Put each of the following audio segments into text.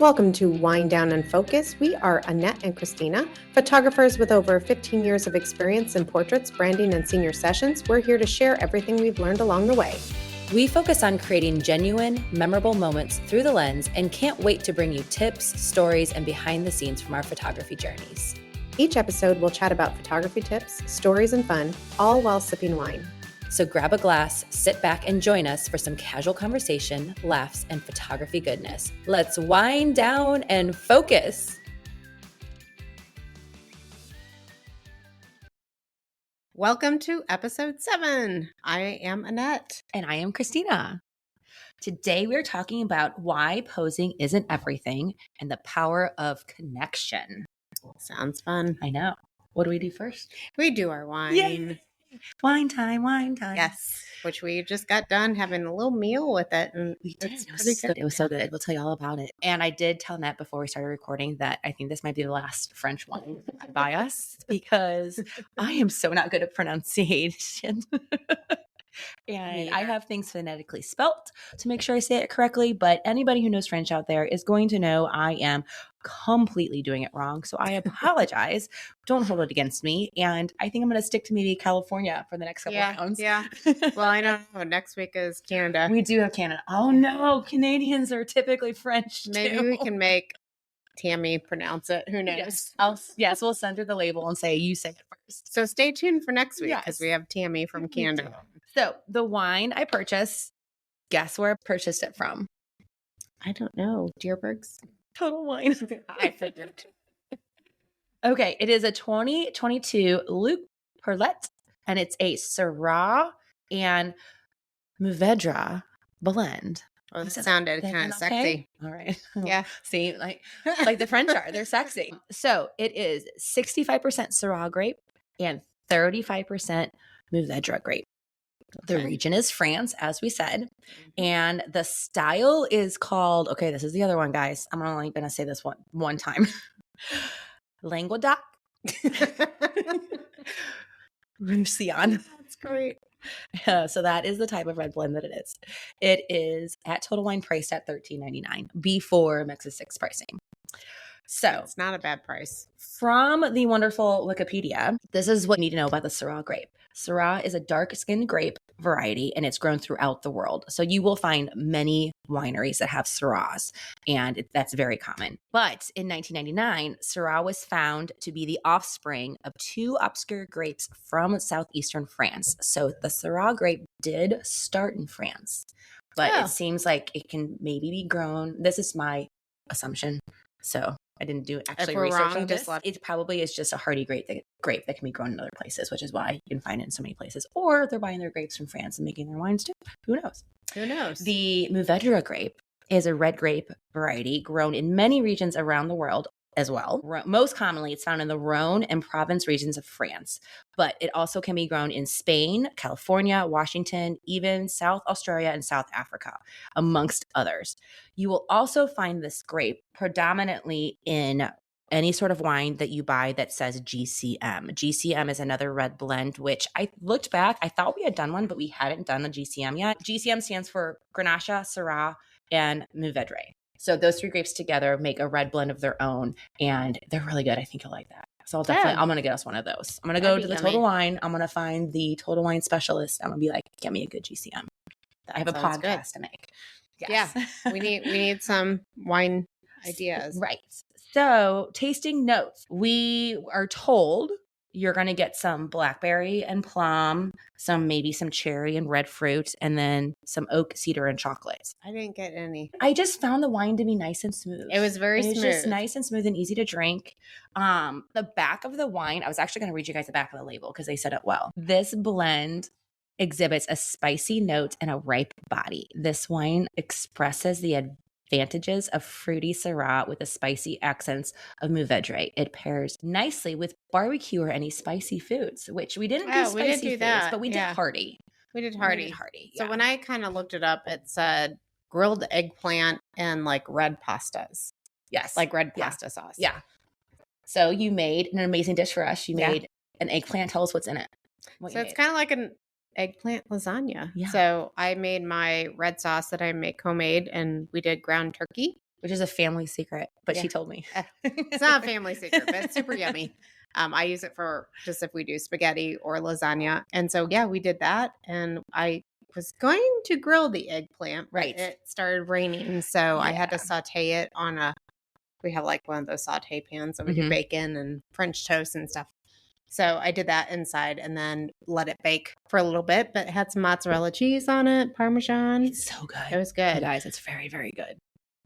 Welcome to Wind Down and Focus. We are Annette and Christina, photographers with over 15 years of experience in portraits, branding, and senior sessions. We're here to share everything we've learned along the way. We focus on creating genuine, memorable moments through the lens and can't wait to bring you tips, stories, and behind the scenes from our photography journeys. Each episode, we'll chat about photography tips, stories, and fun, all while sipping wine. So grab a glass, sit back, and join us for some casual conversation, laughs, and photography goodness. Let's wind down and focus. Welcome to episode 7. I am Annette. And I am Christina. Today we're talking about why posing isn't everything and the power of connection. Sounds fun. I know. What do we do first? We do our wine. Yay. Wine time, wine time. Yes, which we just got done having a little meal with it. And we did. It was so good. We'll tell you all about it. And I did tell Annette before we started recording that I think this might be the last French wine by us because I am so not good at pronunciation. And I have things phonetically spelt to make sure I say it correctly, but anybody who knows French out there is going to know I am completely doing it wrong. So I apologize. Don't hold it against me. And I think I'm going to stick to maybe California for the next couple of rounds. Yeah. Well, I know next week is Canada. We do have Canada. Oh no, Canadians are typically French Maybe too. we can make Tammy pronounce it. Who knows? Yes, we'll send her the label and say, you say it first. So stay tuned for next week because Yes. we have Tammy from Canada. So the wine I purchased, guess where I purchased it from? I don't know. Deerberg's? Total Wine. I figured. Okay, it is a 2022 Luc Perlet, and it's a Syrah and Mourvedre blend. Oh, that sounded kind of sexy. All right. Yeah. See, like the French are, they're sexy. So it is 65% Syrah grape and 35% Mourvedre grape. The region is France, as we said, and the style is called, okay, this is the other one, guys. I'm only going to say this one time. Languedoc. Roussillon. That's great. So that is the type of red blend that it is. It is at Total Wine priced at $13.99 before Mex's 6 pricing. So it's not a bad price. From the wonderful Wikipedia, this is what you need to know about the Syrah grape. Syrah is a dark-skinned grape variety, and it's grown throughout the world. So you will find many wineries that have Syrahs, and that's very common. But in 1999, Syrah was found to be the offspring of 2 obscure grapes from southeastern France. So the Syrah grape did start in France, but It seems like it can maybe be grown. This is my assumption. So I didn't do actually research on this. It probably is just a hardy grape that can be grown in other places, which is why you can find it in so many places. Or they're buying their grapes from France and making their wines too. Who knows? Who knows? The Mourvedre grape is a red grape variety grown in many regions around the world as well. Most commonly, it's found in the Rhone and Provence regions of France, but it also can be grown in Spain, California, Washington, even South Australia and South Africa, amongst others. You will also find this grape predominantly in any sort of wine that you buy that says GCM. GCM is another red blend, which I looked back. I thought we had done one, but we hadn't done a GCM yet. GCM stands for Grenache, Syrah, and Mourvedre. So those 3 grapes together make a red blend of their own, and they're really good. I think you'll like that. So I'm going to get us one of those. I'm going to go to the Total Wine. I'm going to find the Total Wine specialist. I'm going to be like, get me a good GCM. I have a podcast to make. Yes. Yeah. we need some wine ideas. Right. So tasting notes. We are told you're going to get some blackberry and plum, maybe some cherry and red fruit, and then some oak, cedar, and chocolate. I didn't get any. I just found the wine to be nice and smooth. It was very smooth. It was just nice and smooth and easy to drink. The back of the wine, I was actually going to read you guys the back of the label because they said it well. This blend exhibits a spicy note and a ripe body. This wine expresses the advantages of fruity Syrah with the spicy accents of Mourvedre. It pairs nicely with barbecue or any spicy foods, which we didn't do spicy foods, but we did hearty. We did hearty. So when I kind of looked it up, it said grilled eggplant and like red pastas. Yes. Like red pasta sauce. Yeah. So you made an amazing dish for us. You made an eggplant. Tell us what's in it. So it's kind of like an eggplant lasagna. Yeah. So I made my red sauce that I make homemade, and we did ground turkey. which is a family secret, but Yeah. she told me. It's not a family secret, but it's super yummy. I use it for just if we do spaghetti or lasagna. And so, yeah, we did that. And I was going to grill the eggplant, but Right. it started raining. So I had to saute it on we have like one of those saute pans that we do bacon and French toast and stuff. So I did that inside and then let it bake for a little bit, but it had some mozzarella cheese on it, Parmesan. It's so good. It was good. You guys, it's very, very good.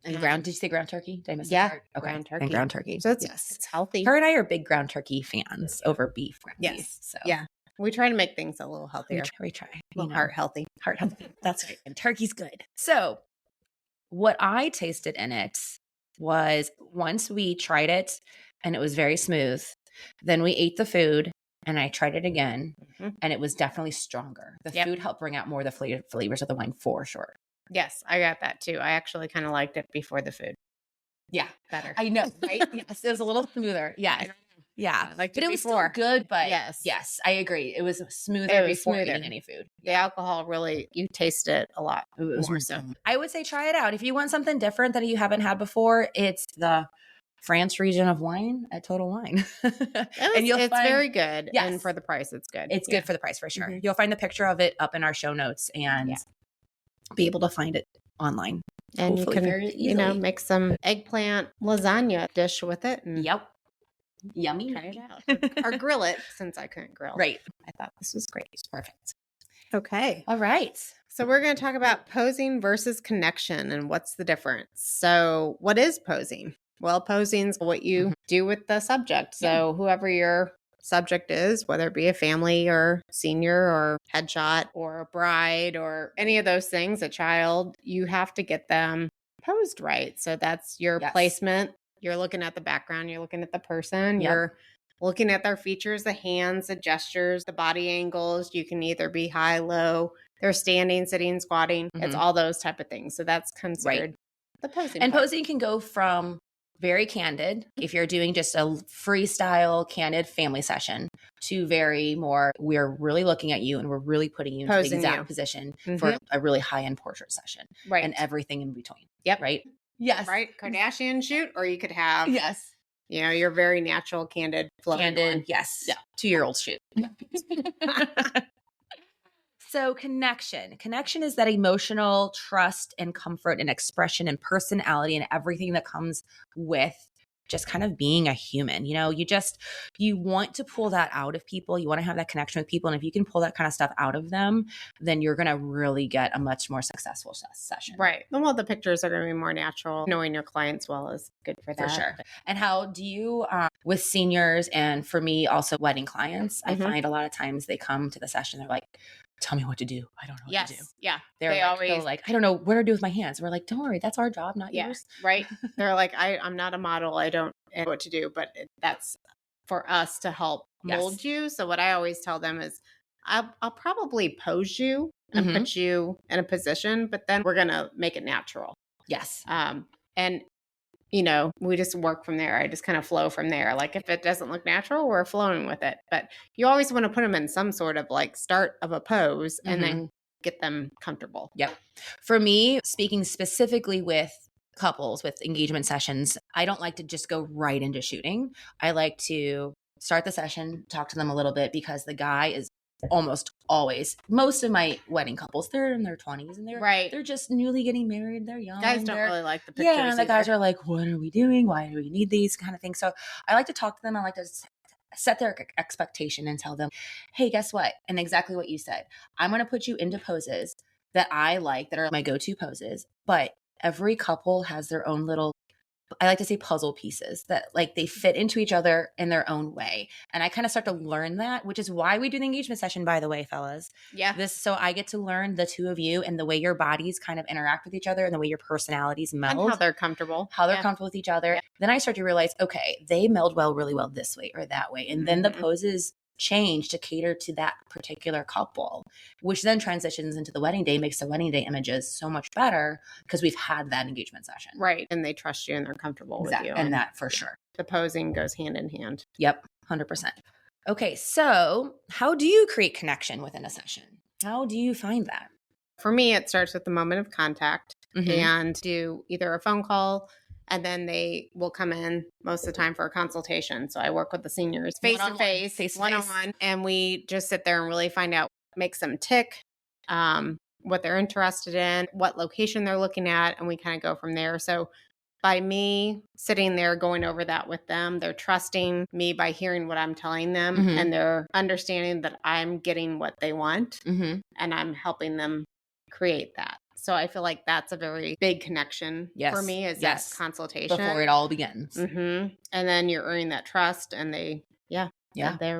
And did you say ground turkey? Did I miss Yeah, that part? Okay. ground turkey. And ground turkey. So it's healthy. Her and I are big ground turkey fans over beef. Yes. So yeah. We try to make things a little healthier. We try. A little heart healthy. Heart healthy. That's right. And turkey's good. So what I tasted in it was once we tried it and it was very smooth, then we ate the food and I tried it again and it was definitely stronger. The food helped bring out more of the flavors of the wine for sure. Yes, I got that too. I actually kind of liked it before the food. Yeah. Better. I know, right? Yes, it was a little smoother. Yeah. Yeah. But it was still good, but yes, I agree. It was smoother before eating any food. The alcohol really, you taste it a lot more so. I would say try it out. If you want something different that you haven't had before, it's the France region of wine at Total Wine. It's very good. Yes. And for the price, it's good. It's good for the price for sure. You'll find the picture of it up in our show notes and be able to find it online. And you can, make some eggplant lasagna dish with it. And yummy. Try it out. Or grill it since I couldn't grill. Right. I thought this was great. It's perfect. Okay. All right. So we're going to talk about posing versus connection and what's the difference. So what is posing? Well, posing is what you do with the subject. So whoever your subject is, whether it be a family or senior or headshot or a bride or any of those things, a child, you have to get them posed right. So that's your placement. You're looking at the background. You're looking at the person. You're looking at their features, the hands, the gestures, the body angles. You can either be high, low. They're standing, sitting, squatting. It's all those type of things. So that's considered the posing. And posing can go from very candid, if you're doing just a freestyle, candid family session, to very more, we're really looking at you and we're really putting you into the exact position for a really high-end portrait session. Right. And everything in between. Yep. Right? Yes. Right? Kardashian shoot, or you could have your very natural, candid, flowing one. Yes. Yeah. 2-year-old shoot. So connection is that emotional trust and comfort and expression and personality and everything that comes with just kind of being a human. You want to pull that out of people. You want to have that connection with people. And if you can pull that kind of stuff out of them, then you're going to really get a much more successful session. Right. Well, the pictures are going to be more natural. Knowing your clients well is good for that. For sure. And how do you, with seniors and for me, also wedding clients, I find a lot of times they come to the session, they're like, tell me what to do. I don't know what to do. Yeah. They always like, I don't know what to do with my hands. We're like, don't worry. That's our job, not yours. Right. They're like, I'm not a model. I don't know what to do, but that's for us to help mold you. So what I always tell them is I'll probably pose you and put you in a position, but then we're going to make it natural. Yes. And we just work from there. I just kind of flow from there. Like if it doesn't look natural, we're flowing with it. But you always want to put them in some sort of like start of a pose and then get them comfortable. Yep. For me, speaking specifically with couples with engagement sessions, I don't like to just go right into shooting. I like to start the session, talk to them a little bit because the guy is almost always, most of my wedding couples, they're in their 20s and they're just newly getting married. They're young. Guys don't really like the pictures. Yeah, and the guys are like, what are we doing? Why do we need these kind of things? So I like to talk to them. I like to set their expectation and tell them, hey, guess what? And exactly what you said. I'm going to put you into poses that I like, that are my go-to poses, but every couple has their own little, I like to say puzzle pieces that like they fit into each other in their own way. And I kind of start to learn that, which is why we do the engagement session, by the way, fellas. Yeah. So I get to learn the two of you and the way your bodies kind of interact with each other and the way your personalities meld. And how they're comfortable. Comfortable with each other. Yeah. Then I start to realize, okay, they meld really well this way or that way. And then the poses change to cater to that particular couple, which then transitions into the wedding day, makes the wedding day images so much better because we've had that engagement session. Right. And they trust you and they're comfortable with you. And that for sure. The posing goes hand in hand. Yep. 100%. Okay. So how do you create connection within a session? How do you find that? For me, it starts with the moment of contact and do either a phone call And then they will come in most of the time for a consultation. So I work with the seniors face to face, one-on-one, and we just sit there and really find out what makes them tick, what they're interested in, what location they're looking at, and we kind of go from there. So by me sitting there going over that with them, they're trusting me by hearing what I'm telling them, and they're understanding that I'm getting what they want, and I'm helping them create that. So I feel like that's a very big connection for me is that consultation. Before it all begins. And then you're earning that trust and they're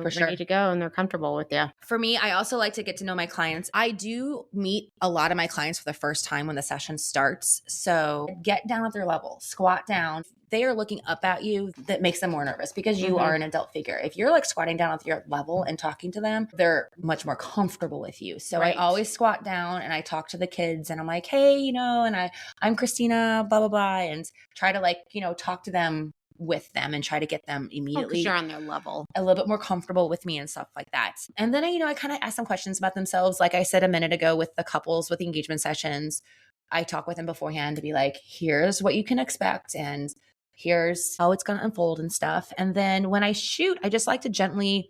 for sure. ready to go and they're comfortable with you. For me, I also like to get to know my clients. I do meet a lot of my clients for the first time when the session starts. So get down at their level, squat down. They are looking up at you. That makes them more nervous because you are an adult figure. If you're like squatting down at your level and talking to them, they're much more comfortable with you. So I always squat down and I talk to the kids and I'm like, hey, and I'm Christina, blah, blah, blah. And try to talk to them with them and try to get them immediately you're on their level, a little bit more comfortable with me and stuff like that. And then I kind of ask them questions about themselves. Like I said a minute ago with the couples with the engagement sessions, I talk with them beforehand to be like, here's what you can expect and here's how it's going to unfold and stuff. And then when I shoot, I just like to gently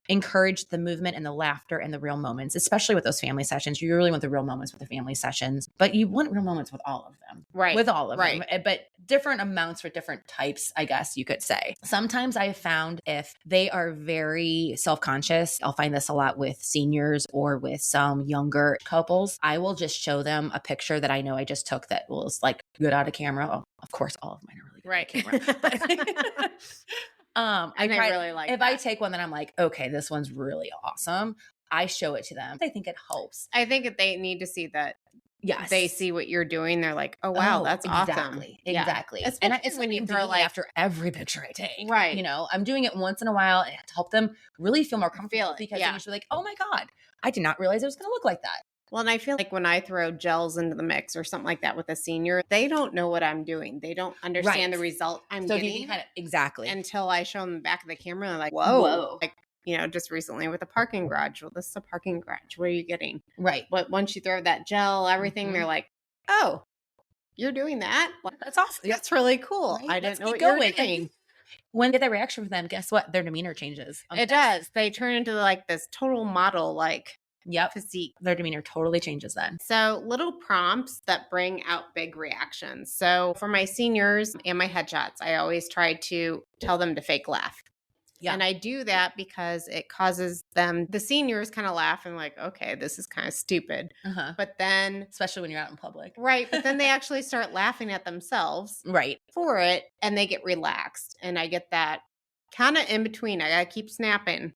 encourage the movement and the laughter and the real moments, especially with those family sessions. You really want the real moments with the family sessions, but you want real moments with all of them. Right. With all of them. But different amounts for different types, I guess you could say. Sometimes I have found if they are very self-conscious, I'll find this a lot with seniors or with some younger couples, I will just show them a picture that I know I just took that was like good out of camera. Oh, of course, all of mine are really good out of camera. I really like if I take one that I'm like, okay, this one's really awesome, I show it to them. I think it helps. I think if they need to see that, they see what you're doing. They're like, oh, wow, that's awesome. Exactly. Yeah. And it's when you throw after every picture I take. Right. I'm doing it once in a while and to help them really feel more comfortable because then you should be like, oh my God, I did not realize it was going to look like that. Well, and I feel like when I throw gels into the mix or something like that with a senior, they don't know what I'm doing. They don't understand the result I'm getting. Until I show them the back of the camera. And they're like, whoa. Like, just recently with a parking garage. Well, this is a parking garage. What are you getting? Right. But once you throw that gel, everything, they're like, oh, you're doing that? Well, that's awesome. That's really cool. Right? I didn't know what you were doing. When you get that reaction from them, guess what? Their demeanor changes. It does. They turn into like this total model, physique. Their demeanor totally changes then. So little prompts that bring out big reactions. So for my seniors and my headshots, I always try to tell them to fake laugh. Yeah. And I do that because it causes the seniors kind of laugh and like, okay, this is kind of stupid. But then, especially when you're out in public. Right. But then they actually start laughing at themselves. Right. For it. And they get relaxed. And I get that kind of in between. I got to keep snapping.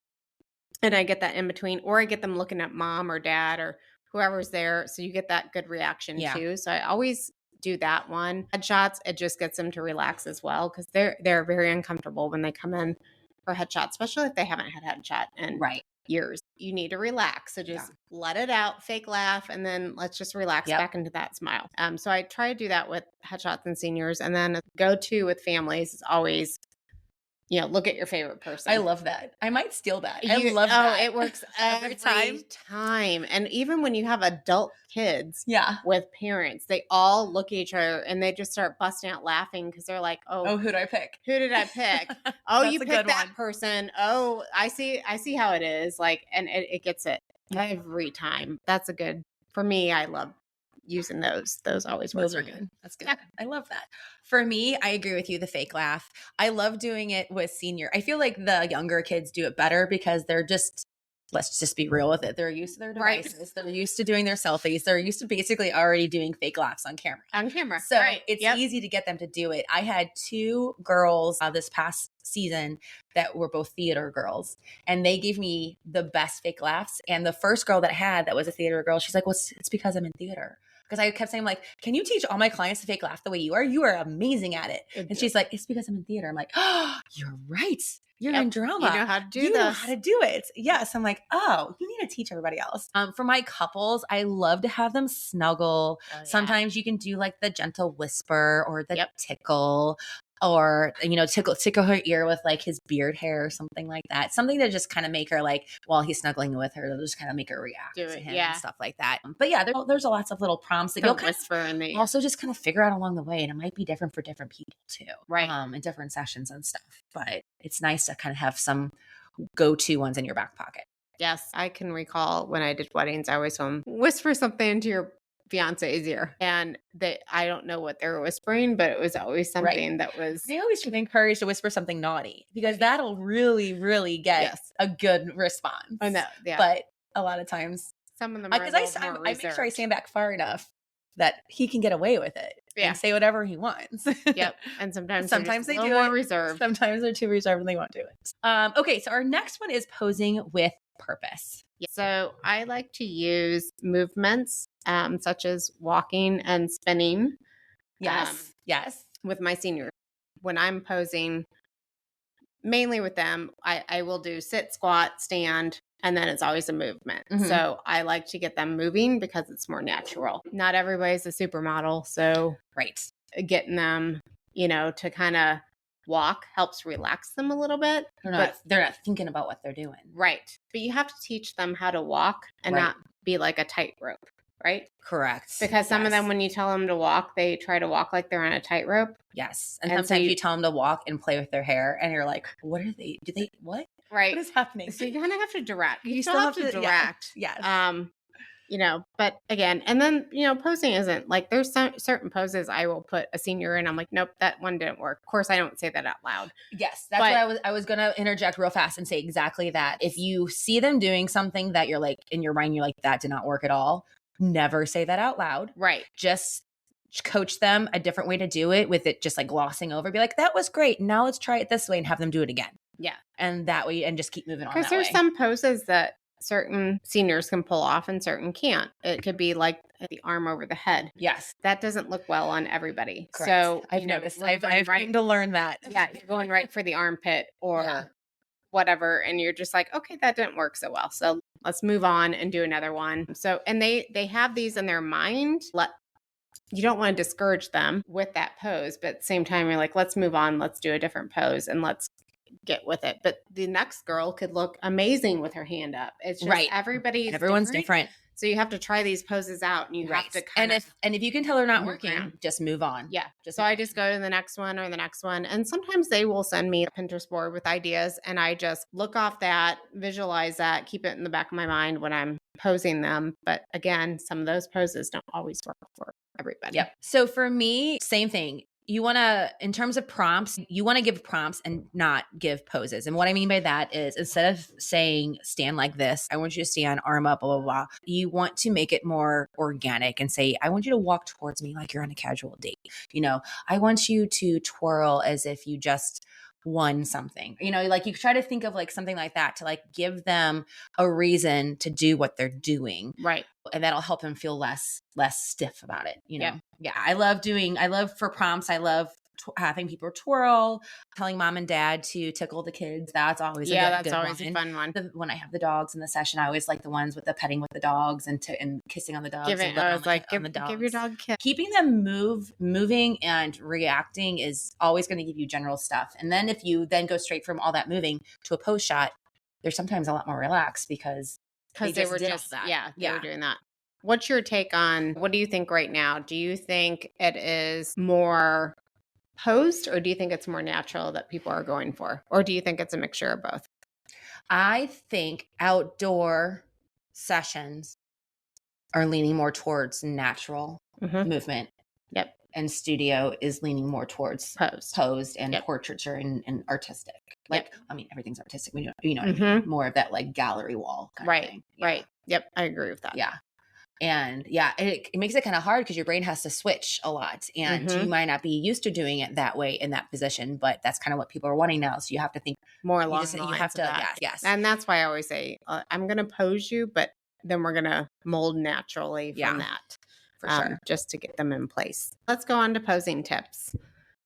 And I get that in between, or I get them looking at mom or dad or whoever's there. So you get that good reaction too. So I always do that one. Headshots, it just gets them to relax as well because they're very uncomfortable when they come in for headshots, especially if they haven't had headshot in years. You need to relax. So just let it out, fake laugh, and then let's just relax back into that smile. So I try to do that with headshots and seniors. And then go-to with families is always look at your favorite person. I love that. I might steal that. I love that. Oh, it works every time. And even when you have adult kids with parents, they all look at each other and they just start busting out laughing because they're like, oh, who did I pick? Who did I pick? Oh, you picked that person. Oh, I see how it is. Like, and it gets it every time. That's for me, I love using those always work. Those are good. That's good. I love that. For me, I agree with you, the fake laugh. I love doing it with senior. I feel like the younger kids do it better because they're just, let's just be real with it. They're used to their devices. Right. They're used to doing their selfies. They're used to basically already doing fake laughs on camera. So it's easy to get them to do it. I had 2 girls this past season that were both theater girls, and they gave me the best fake laughs. And the first girl that I had that was a theater girl, she's like, well, it's because I'm in theater. Because I kept saying, like, can you teach all my clients to fake laugh the way you are? You are amazing at it. And she's like, it's because I'm in theater. I'm like, oh, you're right. You're in drama. You know how to do You know how to do it. Yes. I'm like, oh, you need to teach everybody else. For my couples, I love to have them snuggle. Sometimes you can do like the gentle whisper or the tickle. or, tickle her ear with like his beard hair or something like that. Something to just kind of make her like, while he's snuggling with her, just kind of make her react to him and stuff like that. But yeah, there's lots of little prompts that you'll kind of also just kind of figure out along the way. And it might be different for different people too. Right. In different sessions and stuff. But it's nice to kind of have some go-to ones in your back pocket. Yes. I can recall when I did weddings, I always whisper something into your fiance's ear, and I don't know what they were whispering, but it was always something that was. They always should encourage to whisper something naughty, because that'll really, really get a good response. I know, yeah. But a lot of times, some of them are because I make sure I stand back far enough that he can get away with it and say whatever he wants. Yep. And sometimes they do more it. Reserved. Sometimes they're too reserved and they won't do it. Okay, so our next one is posing with purpose. So I like to use movements such as walking and spinning. Yes. With my seniors. When I'm posing, mainly with them, I will do sit, squat, stand, and then it's always a movement. Mm-hmm. So I like to get them moving because it's more natural. Not everybody's a supermodel, so getting them, to kind of walk helps relax them a little bit. They're not thinking about what they're doing. Right. But you have to teach them how to walk and not be like a tightrope, right? Correct. Because some of them, when you tell them to walk, they try to walk like they're on a tightrope. Yes. And sometimes you tell them to walk and play with their hair and you're like, what are they? What? Right. What is happening? So you kind of have to direct. You still have to direct. Yes. But again, and then, posing isn't like there's certain poses I will put a senior in. I'm like, nope, that one didn't work. Of course, I don't say that out loud. Yes. That's what I was going to interject real fast and say exactly that. If you see them doing something that you're like, in your mind, you're like, that did not work at all. Never say that out loud. Right. Just coach them a different way to do it with it just like glossing over. Be like, that was great. Now let's try it this way and have them do it again. Yeah. And that way, and just keep moving on. Because there's some poses that certain seniors can pull off and certain can't. It could be like the arm over the head. Yes. That doesn't look well on everybody. Correct. So I've noticed. I've come to learn that. Yeah. You're going right for the armpit or whatever. And you're just like, okay, that didn't work so well. So let's move on and do another one. So, and they have these in their mind. You don't want to discourage them with that pose, but at the same time, you're like, let's move on. Let's do a different pose and let's get with it. But the next girl could look amazing with her hand up. It's just everyone's different. So you have to try these poses out and you have to if you can tell they're not working, just move on. Yeah. I just go to the next one or the next one. And sometimes they will send me a Pinterest board with ideas and I just look off that, visualize that, keep it in the back of my mind when I'm posing them. But again, some of those poses don't always work for everybody. Yep. So for me, same thing. You want to, in terms of prompts, you want to give prompts and not give poses. And what I mean by that is instead of saying stand like this, I want you to stand arm up, blah, blah, blah. You want to make it more organic and say, I want you to walk towards me like you're on a casual date. I want you to twirl as if you just won something. Like you try to think of like something like that to like give them a reason to do what they're doing. Right. And that'll help them feel less stiff about it. Yeah. I love for prompts. I love having people twirl, telling mom and dad to tickle the kids. That's always a fun one. When I have the dogs in the session, I always like the ones with the petting with the dogs and kissing on the dogs. Give your dog a kiss. Keeping them moving and reacting is always going to give you general stuff. And then if you then go straight from all that moving to a pose shot, they're sometimes a lot more relaxed because they were just that. They were doing that. What's your take on, what do you think right now? Do you think it is more posed or do you think it's more natural that people are going for? Or do you think it's a mixture of both? I think outdoor sessions are leaning more towards natural movement. Yep. And studio is leaning more towards posed and portraiture and artistic. Everything's artistic. More of that like gallery wall kind of thing. Yeah. Right. Yep. I agree with that. Yeah. And it makes it kind of hard because your brain has to switch a lot and you might not be used to doing it that way in that position, but that's kind of what people are wanting now. So you have to think more along the lines of that. Yes. And that's why I always say, I'm going to pose you, but then we're going to mold naturally from that. For sure. Just to get them in place. Let's go on to posing tips.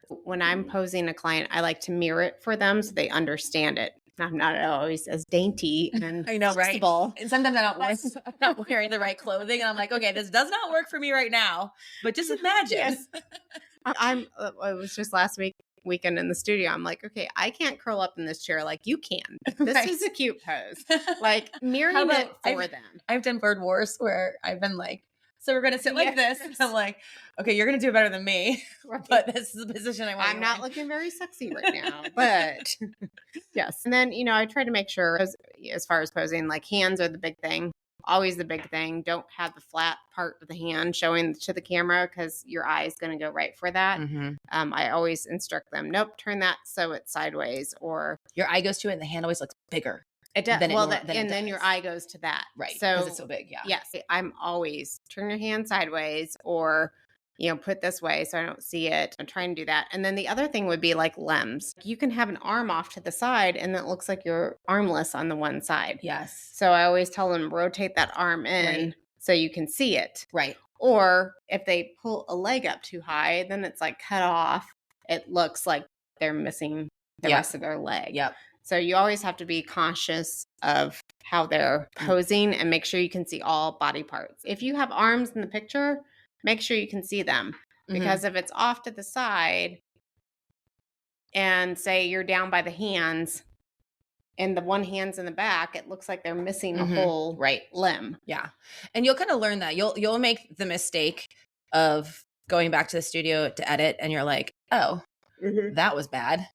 When I'm posing a client, I like to mirror it for them so they understand it. I'm not always as dainty and I know, flexible. Right? And sometimes I'm not wearing the right clothing and I'm like, okay, this does not work for me right now, but just imagine. Yes. It was just last week. weekend in the studio, I'm like, okay, I can't curl up in this chair like you can. This is a cute pose. Like mirroring it for them. I've done bird wars where I've been like, so we're going to sit like this. And I'm like, okay, you're going to do it better than me. Right. But this is the position I want. I'm not looking very sexy right now, but yes. And then, I try to make sure as far as posing, like hands are the big thing. Always the big thing. Don't have the flat part of the hand showing to the camera because your eye is going to go right for that. Mm-hmm. I always instruct them, nope, turn that so it's sideways, or your eye goes to it and the hand always looks bigger. It does. Then your eye goes to that. Right. So because it's so big. Yeah. Yes. I'm always turn your hand sideways or, put this way so I don't see it. I'm trying to do that. And then the other thing would be like limbs. You can have an arm off to the side and it looks like you're armless on the one side. Yes. So I always tell them rotate that arm in so you can see it. Right. Or if they pull a leg up too high, then it's like cut off. It looks like they're missing the rest of their leg. Yep. So you always have to be conscious of how they're posing and make sure you can see all body parts. If you have arms in the picture, make sure you can see them because if it's off to the side and say you're down by the hands and the one hand's in the back, it looks like they're missing a whole limb. Yeah. And you'll kind of learn that. You'll make the mistake of going back to the studio to edit and you're like, oh, that was bad.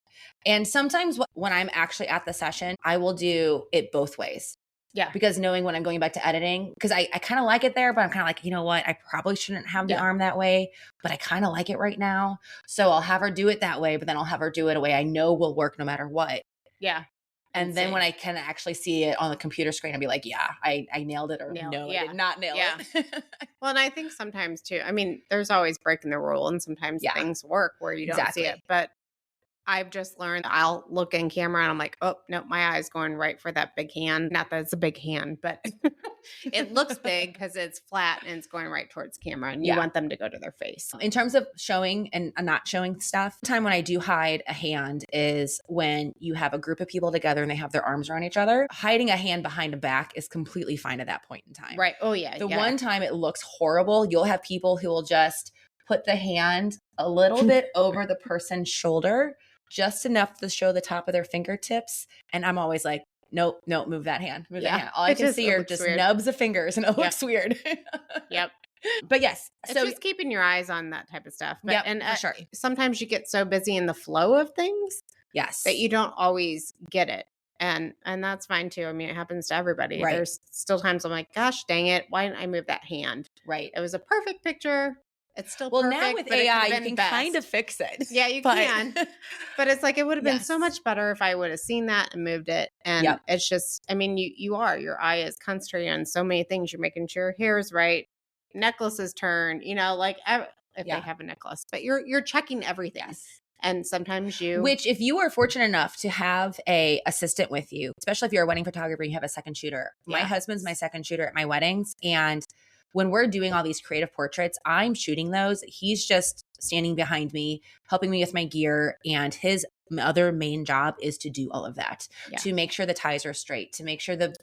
And sometimes when I'm actually at the session, I will do it both ways. Yeah. Because knowing when I'm going back to editing, because I kind of like it there, but I'm kind of like, you know what? I probably shouldn't have the arm that way, but I kind of like it right now. So I'll have her do it that way, but then I'll have her do it a way I know will work no matter what. Yeah. And then when I can actually see it on the computer screen, I'll be like, yeah, I nailed it or no, I did not nail it. Well, and I think sometimes too, I mean, there's always breaking the rule and sometimes things work where you don't see it, but I've just learned I'll look in camera and I'm like, oh, no, my eye's going right for that big hand. Not that it's a big hand, but it looks big because it's flat and it's going right towards camera and you want them to go to their face. In terms of showing and not showing stuff, the time when I do hide a hand is when you have a group of people together and they have their arms around each other. Hiding a hand behind a back is completely fine at that point in time. Right. Oh, yeah. The one time it looks horrible, you'll have people who will just put the hand a little bit over the person's shoulder, just enough to show the top of their fingertips. And I'm always like, nope, move that hand. Move that hand. All I can see are just nubs of fingers and it looks weird. Yep. But yes. It's just keeping your eyes on that type of stuff. But, for sure. Sometimes you get so busy in the flow of things that you don't always get it. And that's fine too. I mean, it happens to everybody. Right. There's still times I'm like, gosh, dang it. Why didn't I move that hand? Right. It was a perfect picture. It's still perfect. Well, now with AI, you can kind of fix it. Yeah, you can. But it's like, it would have been so much better if I would have seen that and moved it. And it's just, I mean, your eye is concentrating on so many things. You're making sure hair is right, necklaces turn, like if they have a necklace, but you're checking everything. Yes. And sometimes which if you are fortunate enough to have a assistant with you, especially if you're a wedding photographer and you have a second shooter. My husband's my second shooter at my weddings. And when we're doing all these creative portraits, I'm shooting those. He's just standing behind me, helping me with my gear. And his other main job is to do all of that, to make sure the ties are straight, to make sure the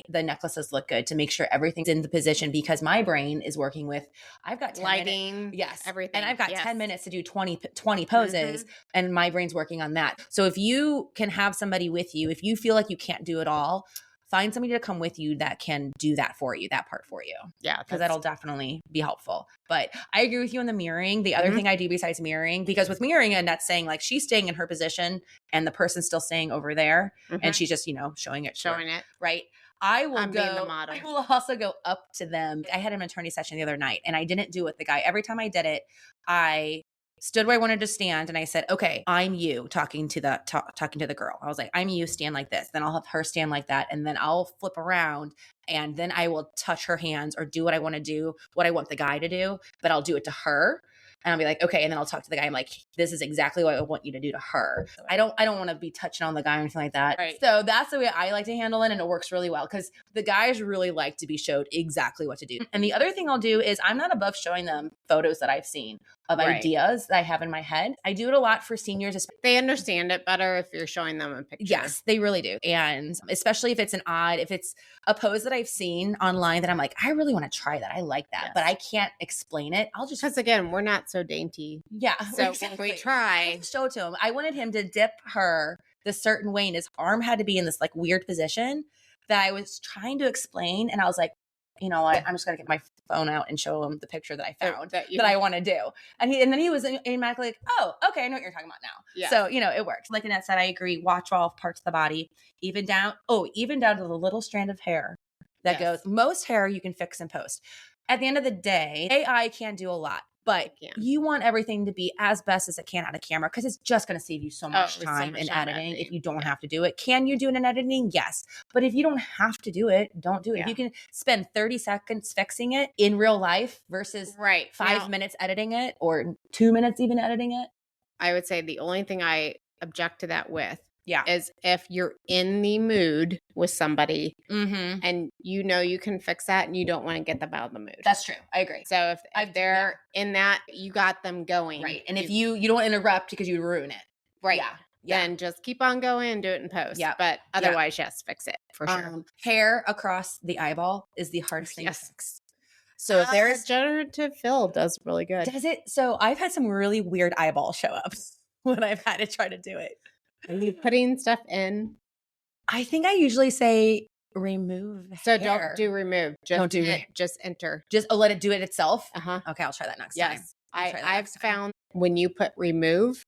necklaces look good, to make sure everything's in the position, because my brain is working with, I've got 10 lighting, minutes, everything. And I've got 10 minutes to do 20 poses and my brain's working on that. So if you can have somebody with you, if you feel like you can't do it all, find somebody to come with you that can do that for you, that part for you. Yeah. Because that'll definitely be helpful. But I agree with you on the mirroring. The other thing I do besides mirroring, because with mirroring, Annette's saying like she's staying in her position and the person's still staying over there and she's just, showing it. Right. I will being the model. I will also go up to them. I had an attorney session the other night and I didn't do it with the guy. Every time I did it, I stood where I wanted to stand and I said, okay, I'm you talking to the girl. I was like, I'm you, stand like this. Then I'll have her stand like that. And then I'll flip around and then I will touch her hands or do what I want to do, what I want the guy to do, but I'll do it to her. And I'll be like, okay. And then I'll talk to the guy. I'm like, this is exactly what I want you to do to her. I don't want to be touching on the guy or anything like that. Right. So that's the way I like to handle it. And it works really well because the guys really like to be showed exactly what to do. And the other thing I'll do is I'm not above showing them photos that I've seen. of ideas that I have in my head. I do it a lot for seniors. They understand it better if you're showing them a picture. Yes, they really do. And especially if it's if it's a pose that I've seen online that I'm like, I really want to try that. I like that, but I can't explain it. I'll just, because again, we're not so dainty. Yeah. So we try. Show it to him. I wanted him to dip her the certain way, and his arm had to be in this like weird position that I was trying to explain. And I was like, you know what? I'm just going to get my phone out and show him the picture that I found that I want to do. And then he was automatically like, oh, okay, I know what you're talking about now. Yeah. So, it works. Like Annette said, I agree. Watch all parts of the body, even down to the little strand of hair that goes. Most hair you can fix and post. At the end of the day, AI can do a lot, but you want everything to be as best as it can on a camera because it's just going to save you so much time in editing if you don't have to do it. Can you do it in editing? Yes. But if you don't have to do it, don't do it. If you can spend 30 seconds fixing it in real life versus 5 minutes editing it or 2 minutes even editing it. I would say the only thing I object to that with is if you're in the mood with somebody and you can fix that and you don't want to get them out of the mood. That's true. I agree. So if they're in that, you got them going. Right. And if you don't interrupt because you ruin it. Right. Yeah. Then just keep on going and do it in post. Yeah. But otherwise, yes, fix it for sure. Hair across the eyeball is the hardest thing to fix. So if there's generative fill does really good. Does it? So I've had some really weird eyeball show ups when I've had to try to do it. Are you putting stuff in? I think I usually say remove So hair. don't do remove. Just just enter. Just let it do it itself? Uh-huh. Okay, I'll try that next time. I've found when you put remove,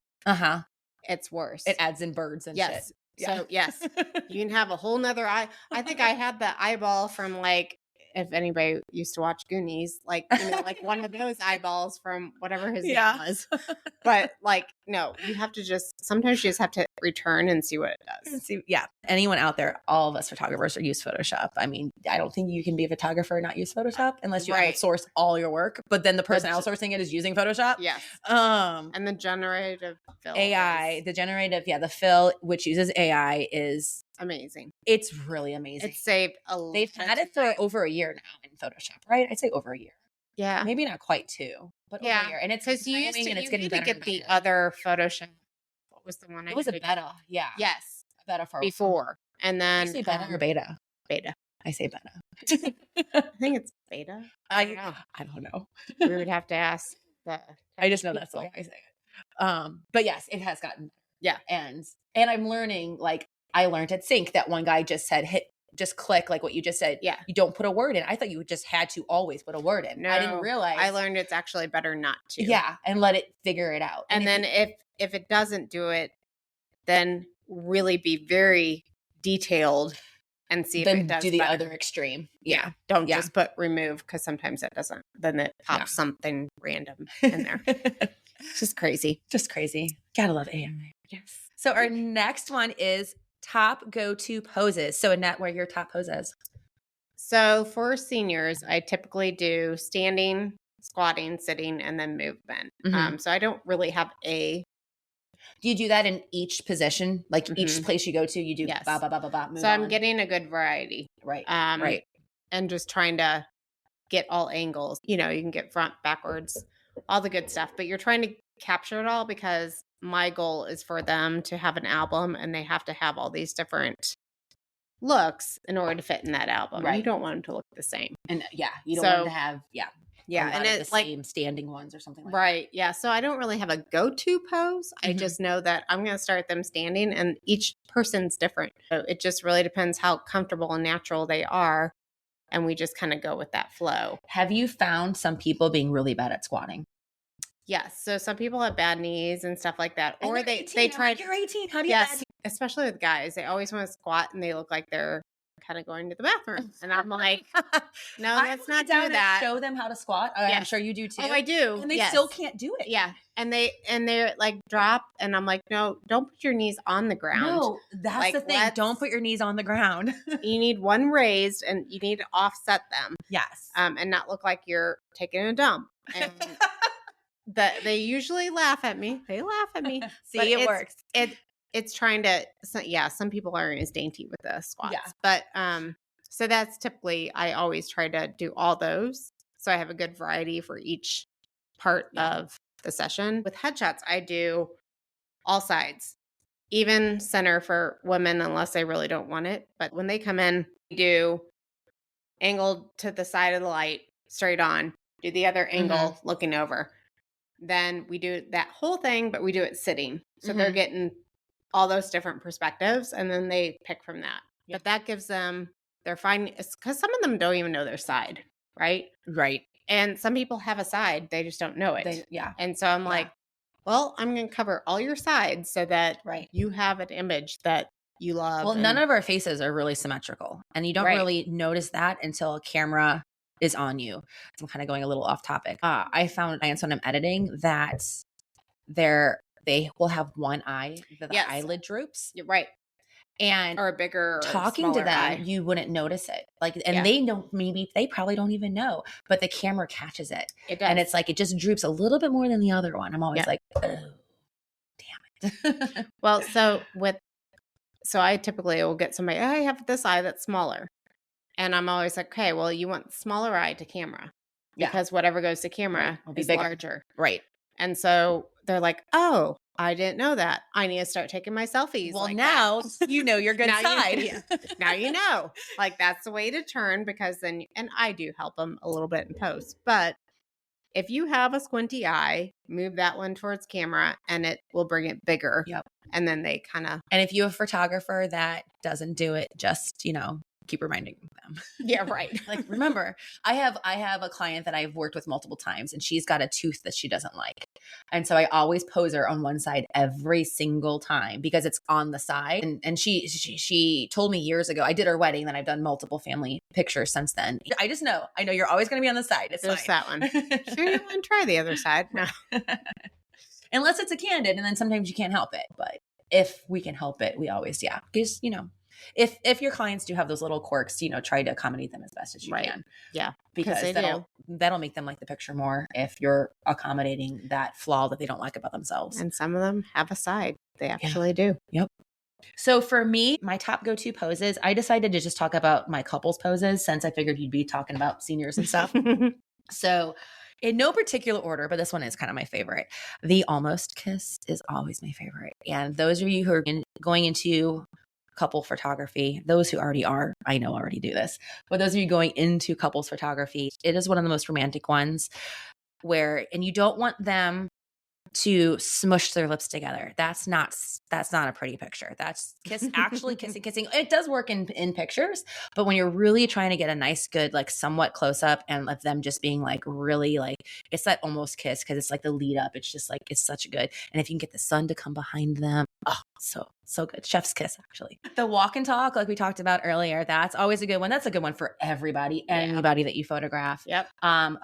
it's worse. It adds in birds and shit. So yes, you can have a whole nother eye. I think I had the eyeball from like, if anybody used to watch Goonies, like, like one of those eyeballs from whatever his name was. But like, no, you have to sometimes you just have to return and see what it does. Yeah. Anyone out there, all of us photographers use Photoshop. I mean, I don't think you can be a photographer and not use Photoshop unless you outsource all your work. But then the person outsourcing it is using Photoshop. Yes. And the generative fill. AI, the fill, which uses AI is amazing. It's really amazing. It's saved They've had it for over a year now in Photoshop, right? I'd say over a year. Yeah. Maybe not quite 2, but over a year. And it's because you used to, and it's getting better. Get the other Photoshop. What was the one? It was a beta. Yeah. Yes. A beta for before. And then you say beta or beta? Beta. I say beta. I think it's beta. I don't know. We would have to ask I just know that's the way I say it. But yes, it has gotten better. And I'm learning, like I learned at Sync that one guy just said just click like what you just said. Yeah. You don't put a word in. I thought you just had to always put a word in. No, I didn't realize. I learned it's actually better not to. Yeah. And let it figure it out. And then if it doesn't do it, then really be very detailed and see if it does do the other extreme. Yeah. Don't just put remove because sometimes it doesn't. Then it pops something random in there. It's just crazy. Just crazy. Gotta love AI. Yes. So our next one is top go-to poses. So Annette, what are your top poses? So for seniors, I typically do standing, squatting, sitting, and then movement. So I don't really have a. Do you do that in each position? Like each place you go to, you do ba, ba, ba, ba, ba, move So I'm getting a good variety. Right. Right. And just trying to get all angles. You can get front, backwards, all the good stuff. But you're trying to capture it all because my goal is for them to have an album and they have to have all these different looks in order to fit in that album. Right. You don't want them to look the same. And you don't want them to have, and it's like same standing ones or something like that. Yeah. So I don't really have a go-to pose. I just know that I'm going to start them standing and each person's different. So it just really depends how comfortable and natural they are. And we just kind of go with that flow. Have you found some people being really bad at squatting? Yes. So some people have bad knees and stuff like that. Or they try. You're 18. How do you? Yes. Especially with guys, they always want to squat and they look like they're kind of going to the bathroom. And I'm like, no, let's not do that. Show them how to squat. I'm sure you do too. Oh, I do. And they still can't do it. Yeah. And they're like drop. And I'm like, no, don't put your knees on the ground. No, that's the thing. Don't put your knees on the ground. You need one raised and you need to offset them. Yes. And not look like you're taking a dump. And they usually laugh at me. They laugh at me. See, it works. It's trying to, some people aren't as dainty with the squats. Yeah. But, so that's typically, I always try to do all those. So I have a good variety for each part of the session. With headshots, I do all sides, even center for women unless they really don't want it. But when they come in, we do angled to the side of the light, straight on, do the other angle looking over. Then we do that whole thing, but we do it sitting. So they're getting all those different perspectives, and then they pick from that. Yep. But that gives them, they're finding, because some of them don't even know their side, right? Right. And some people have a side, they just don't know it. And so I'm like, well, I'm going to cover all your sides so that you have an image that you love. Well, none of our faces are really symmetrical, and you don't really notice that until a camera is on you. I'm kind of going a little off topic. I found clients when I'm editing that they will have one eye, the eyelid droops. You're right. And or a bigger, talking to them, eye. You wouldn't notice it. Like, and they don't, maybe they probably don't even know, but the camera catches it. It does. And it's like, it just droops a little bit more than the other one. I'm always like, oh, damn it. Well, so I typically will get somebody, I have this eye that's smaller. And I'm always like, okay, well, you want smaller eye to camera because whatever goes to camera is bigger. Larger. Right. And so they're like, oh, I didn't know that. I need to start taking my selfies. Well, like now you know your good side. Now you know. Like, that's the way to turn, because then, and I do help them a little bit in post. But if you have a squinty eye, move that one towards camera and it will bring it bigger. Yep. And then they kind of. And if you have a photographer that doesn't do it, just, keep reminding them. Yeah, right. Like, remember, I have a client that I've worked with multiple times, and she's got a tooth that she doesn't like. And so I always pose her on one side every single time because it's on the side. And she told me years ago, I did her wedding, then I've done multiple family pictures since then. I know you're always going to be on the side. It's just fine. That one. Sure, you want to try the other side? No. Unless it's a candid, and then sometimes you can't help it. But if we can help it, we always, because, if your clients do have those little quirks, try to accommodate them as best as you can. Yeah. Because that'll make them like the picture more if you're accommodating that flaw that they don't like about themselves. And some of them have a side. They actually do. Yep. So for me, my top go-to poses, I decided to just talk about my couples poses since I figured you'd be talking about seniors and stuff. So in no particular order, but this one is kind of my favorite. The almost kiss is always my favorite. And those of you who are going into couple photography, those who already are, I know already do this, but those of you going into couples photography, it is one of the most romantic ones and you don't want them to smush their lips together. That's not a pretty picture. That's kissing. It does work in pictures, but when you're really trying to get a nice, good, like somewhat close up and of them just being like really like, it's that almost kiss because it's like the lead up. It's just like, it's such a good. And if you can get the sun to come behind them, oh, so good. Chef's kiss, actually. The walk and talk, like we talked about earlier, that's always a good one. That's a good one for everybody, anybody that you photograph. Yep.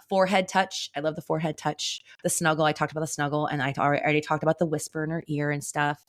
Forehead touch. I love the forehead touch. The snuggle. I talked about the snuggle, and I already talked about the whisper in her ear and stuff.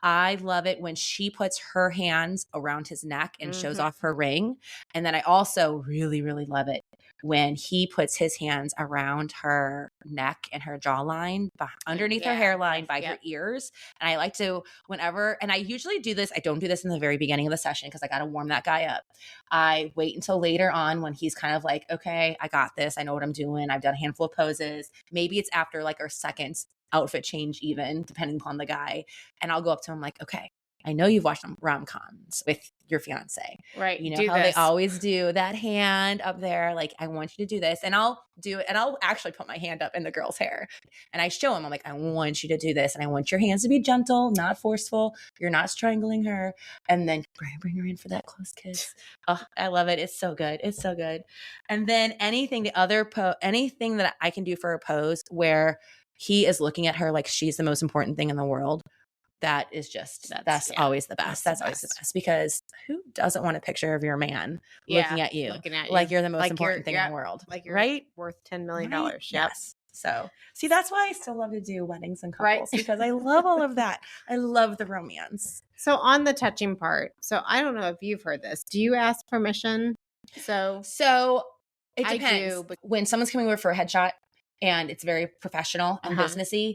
I love it when she puts her hands around his neck and shows off her ring. And then I also really, really love it when he puts his hands around her neck and her jawline, underneath her hairline, by her ears. And I like to, and I usually do this, I don't do this in the very beginning of the session because I got to warm that guy up. I wait until later on when he's kind of like, okay, I got this. I know what I'm doing. I've done a handful of poses. Maybe it's after like our second outfit change, even depending upon the guy. And I'll go up to him like, okay, I know you've watched rom-coms with your fiance. Right. You know how they always do that hand up there. Like, I want you to do this. And I'll do it. And I'll actually put my hand up in the girl's hair. And I show him, I'm like, I want you to do this. And I want your hands to be gentle, not forceful. You're not strangling her. And then bring her in for that close kiss. Oh, I love it. It's so good. It's so good. And then anything that I can do for a pose where he is looking at her like she's the most important thing in the world. That is just, that's always the best. That's always the best, because who doesn't want a picture of your man looking at you like you're the most important thing in the world, like you're right? Worth $10 million. Right? Yep. Yes. So see, that's why I still love to do weddings and couples, because I love all of that. I love the romance. So on the touching part, so I don't know if you've heard this. Do you ask permission? So it depends. I do, but when someone's coming over for a headshot and it's very professional and businessy,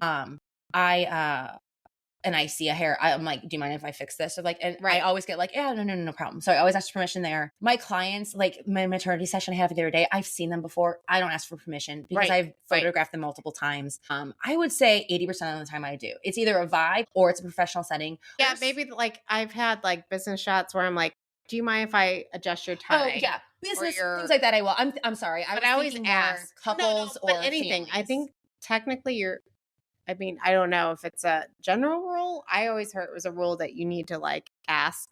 and I see a hair, I'm like, do you mind if I fix this? Or like, and I always get like, yeah, no problem. So I always ask for permission there. My clients, like my maternity session I have the other day, I've seen them before. I don't ask for permission because I've photographed them multiple times. I would say 80% of the time I do. It's either a vibe or it's a professional setting. Yeah, maybe like I've had like business shots where I'm like, do you mind if I adjust your tie? Oh yeah, business things like that. I will. I'm sorry. But I always ask couples or anything. families. I think technically I mean, I don't know if it's a general rule. I always heard it was a rule that you need to like ask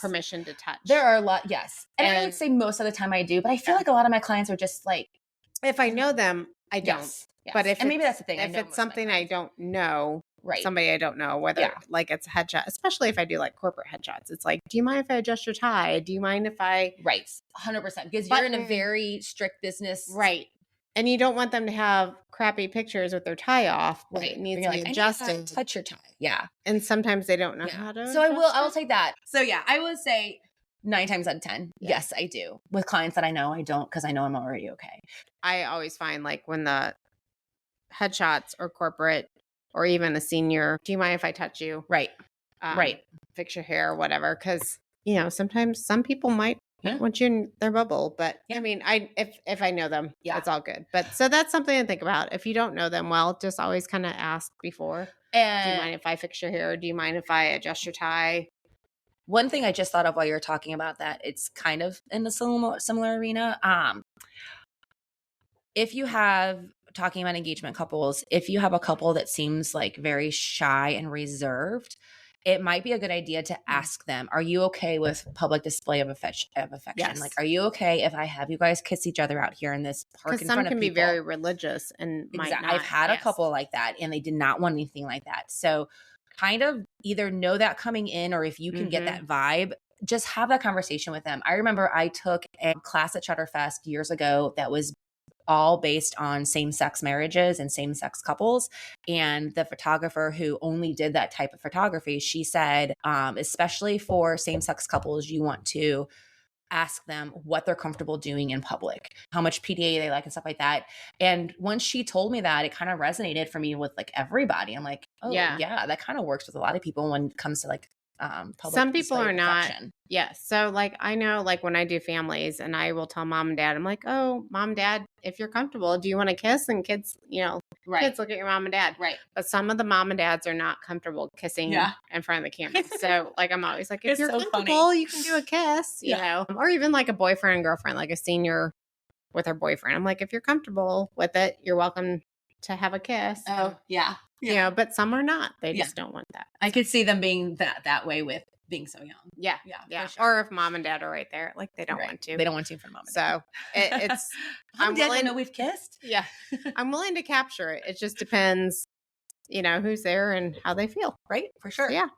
permission to touch. There are a lot, yes. And I would say most of the time I do, but I feel like a lot of my clients are just like, if I know them, I don't. Yes. But if maybe that's the thing. If it's something I don't know, somebody I don't know, whether like it's a headshot, especially if I do like corporate headshots, it's like, do you mind if I adjust your tie? Do you mind if I 100%, because you're in a very strict business, and you don't want them to have crappy pictures with their tie off. It needs to be adjusted. Touch your tie. And sometimes they don't know how to. So I will take that. So I would say 9 times out of 10, yes, I do. With clients that I know, I don't, because I know I'm already okay. I always find like when the headshots or corporate or even a senior, do you mind if I touch you? Fix your hair or whatever. Because, you know, sometimes some people might want you in their bubble. But I mean, if I know them, it's all good. But so that's something to think about. If you don't know them well, just always kind of ask before. Do you mind if I fix your hair? Do you mind if I adjust your tie? One thing I just thought of while you were talking about that, it's kind of in the similar arena. If you have, talking about engagement couples, if you have a couple that seems like very shy and reserved, it might be a good idea to ask them, are you okay with public display of affection? Yes. Like, are you okay if I have you guys kiss each other out here in this park in front of people? Because some can be very religious and might not. I've had a couple like that, and they did not want anything like that. So kind of either know that coming in, or if you can get that vibe, just have that conversation with them. I remember I took a class at Shutterfest years ago that was all based on same-sex marriages and same-sex couples. And the photographer who only did that type of photography, she said, especially for same-sex couples, you want to ask them what they're comfortable doing in public, how much PDA they like and stuff like that. And once she told me that, it kind of resonated for me with like everybody. I'm like, oh yeah, that kind of works with a lot of people when it comes to like public. Some people are not. Yes. So like, I know like when I do families and I will tell mom and dad, I'm like, oh, mom, dad, if you're comfortable, do you want to kiss? And kids, you know, kids look at your mom and dad. But some of the mom and dads are not comfortable kissing in front of the camera. So like, I'm always like, if you're comfortable, you can do a kiss, you know, or even like a boyfriend and girlfriend, like a senior with her boyfriend. I'm like, if you're comfortable with it, you're welcome to have a kiss. Oh yeah. You know, but some are not. They just don't want that. I could see them being that way with being so young. Yeah. Sure. Or if mom and dad are right there, like they don't want to. They don't want to for mom and dad. So it's I'm willing. I know we've kissed. Yeah. I'm willing to capture it. It just depends, you know, who's there and how they feel. Right. For sure. So, yeah.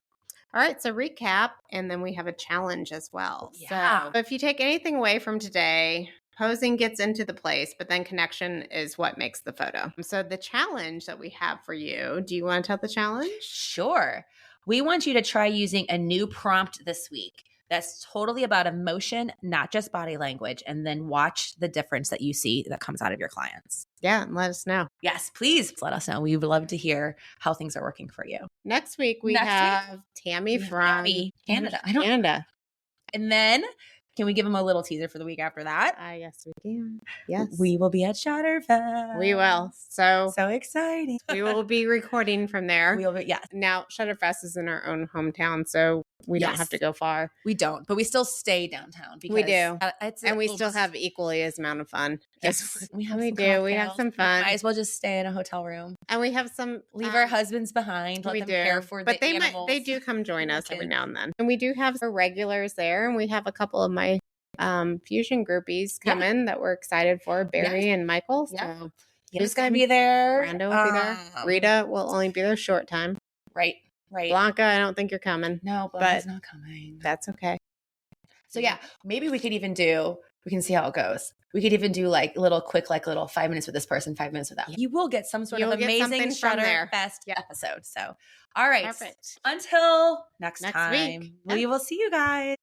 All right. So recap, and then we have a challenge as well. Yeah. So if you take anything away from today, posing gets into the place, but then connection is what makes the photo. So the challenge that we have for you, do you want to tell the challenge? Sure. We want you to try using a new prompt this week that's totally about emotion, not just body language, and then watch the difference that you see that comes out of your clients. Yeah, and let us know. Yes, please let us know. We would love to hear how things are working for you. Next week, we have Tammy from Canada. Canada. And then, can we give them a little teaser for the week after that? Yes, we can. Yes. We will be at Shutterfest. We will. So exciting. We will be recording from there. We will be, yes. Now, Shutterfest is in our own hometown, so we don't have to go far. We don't, but we still stay downtown. Because we do. And we still have equally as amount of fun. Yes, we have We have some fun. Might as well just stay in a hotel room. And we have some... Leave our husbands behind. Let them care for the animals. They do come join us every now and then. And we do have some regulars there, and we have a couple of my fusion groupies come in that we're excited for, Barry and Michael. So who's going to be there? Brando will be there. Rita will only be there a short time. Right. Blanca, I don't think you're coming. No, Blanca's not coming. That's okay. So maybe we can see how it goes. We could even do like little 5 minutes with this person, 5 minutes with that. You will get some sort of amazing Shutterfest episode. So, all right. Perfect. Until next time, week. we will see you guys.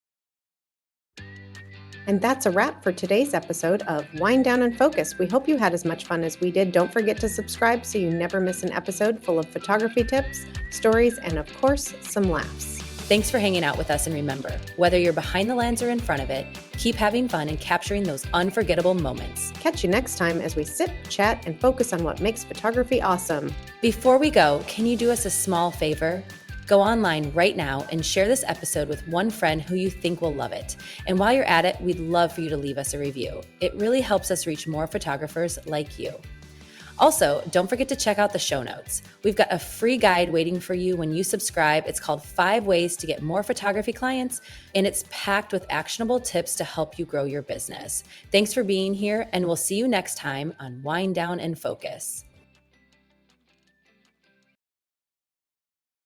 And that's a wrap for today's episode of Wind Down and Focus. We hope you had as much fun as we did. Don't forget to subscribe so you never miss an episode full of photography tips, stories, and of course, some laughs. Thanks for hanging out with us, and remember, whether you're behind the lens or in front of it, keep having fun and capturing those unforgettable moments. Catch you next time as we sit, chat, and focus on what makes photography awesome. Before we go, can you do us a small favor? Go online right now and share this episode with one friend who you think will love it. And while you're at it, we'd love for you to leave us a review. It really helps us reach more photographers like you. Also, don't forget to check out the show notes. We've got a free guide waiting for you when you subscribe. It's called 5 Ways to Get More Photography Clients, and it's packed with actionable tips to help you grow your business. Thanks for being here, and we'll see you next time on Wind Down and Focus.